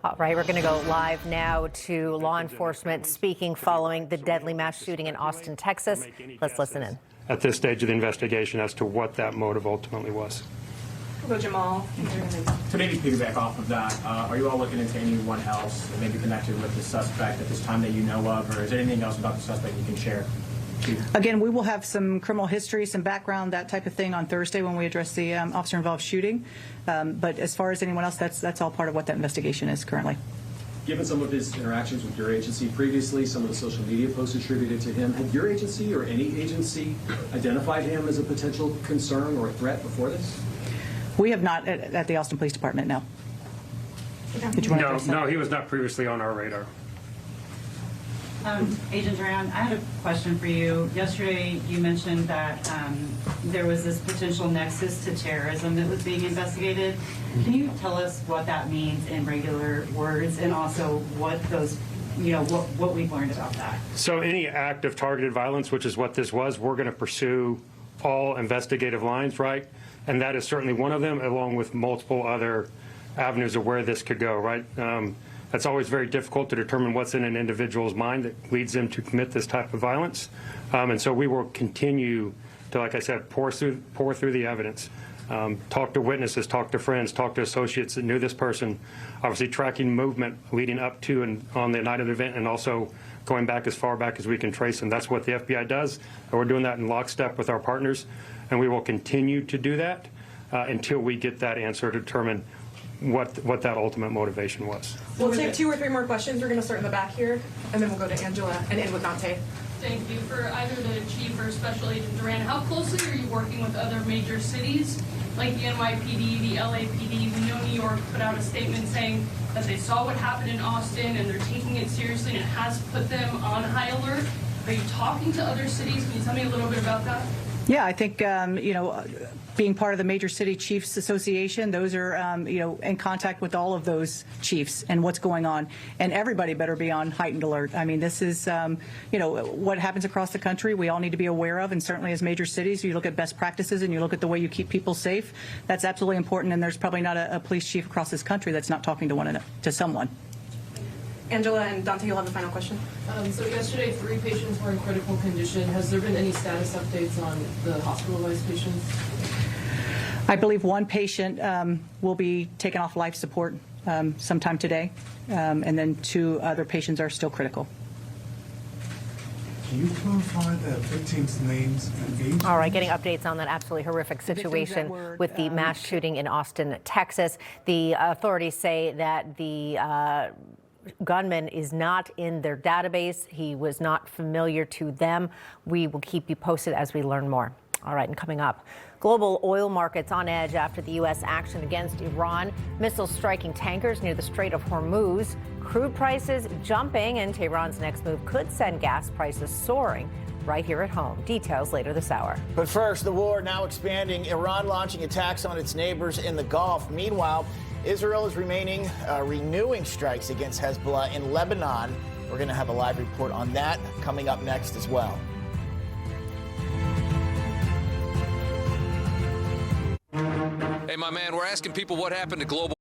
All right, we're going to go live now to law enforcement speaking following the deadly mass shooting in Austin, Texas. Let's listen in. At this stage of the investigation as to what that motive ultimately was. Hello, Jamal. To maybe piggyback off of that, are you all looking into anyone else that may be connected with the suspect at this time that you know of, or is there anything else about the suspect you can share? Again, we will have some criminal history, some background, that type of thing on Thursday when we address the officer-involved shooting. But as far as anyone else, that's all part of what that investigation is currently. Given some of his interactions with your agency previously, some of the social media posts attributed to him, had your agency or any agency identified him as a potential concern or a threat before this? We have not at the Austin Police Department, no. No, he was not previously on our radar. Agent Duran, I had a question for you. Yesterday, you mentioned that there was this potential nexus to terrorism that was being investigated. Can you tell us what that means in regular words, and also what those, what we've learned about that? So any act of targeted violence, which is what this was, we're going to pursue all investigative lines, right? And that is certainly one of them, along with multiple other avenues of where this could go, right? It's always very difficult to determine what's in an individual's mind that leads them to commit this type of violence. And so we will continue to, like I said, pour through the evidence, talk to witnesses, talk to friends, talk to associates that knew this person, obviously tracking movement leading up to and on the night of the event, and also going back as far back as we can trace them. That's what the FBI does, and we're doing that in lockstep with our partners, and we will continue to do that until we get that answer to determine what that ultimate motivation was. We'll take 2 or 3 more questions. We're going to start in the back here, and then we'll go to Angela and end with Dante. Thank you. For either the Chief or Special Agent Duran, how closely are you working with other major cities like the NYPD, the LAPD? We know New York put out a statement saying that they saw what happened in Austin and they're taking it seriously, and it has put them on high alert. Are you talking to other cities? Can you tell me a little bit about that? Yeah, I think, being part of the Major City Chiefs Association, those are, in contact with all of those chiefs and what's going on. And everybody better be on heightened alert. I mean, this is, what happens across the country, we all need to be aware of. And certainly as major cities, you look at best practices and you look at the way you keep people safe. That's absolutely important. And there's probably not a police chief across this country that's not talking to someone. Angela and Dante, you'll have the final question. So yesterday, 3 patients were in critical condition. Has there been any status updates on the hospitalized patients? I believe 1 patient will be taken off life support sometime today, and then 2 other patients are still critical. Can you clarify the victims' names and age? All right, getting updates on that absolutely horrific situation with the mass shooting in Austin, Texas. The authorities say that the gunman is not in their database. He was not familiar to them. We will keep you posted as we learn more. All right, and coming up, global oil markets on edge after the U.S. action against Iran, missiles striking tankers near the Strait of Hormuz, crude prices jumping, and Tehran's next move could send gas prices soaring right here at home. Details later this hour. But first, the war now expanding, Iran launching attacks on its neighbors in the Gulf. Meanwhile, Israel is renewing strikes against Hezbollah in Lebanon. We're going to have a live report on that coming up next as well. Hey, my man, we're asking people what happened to global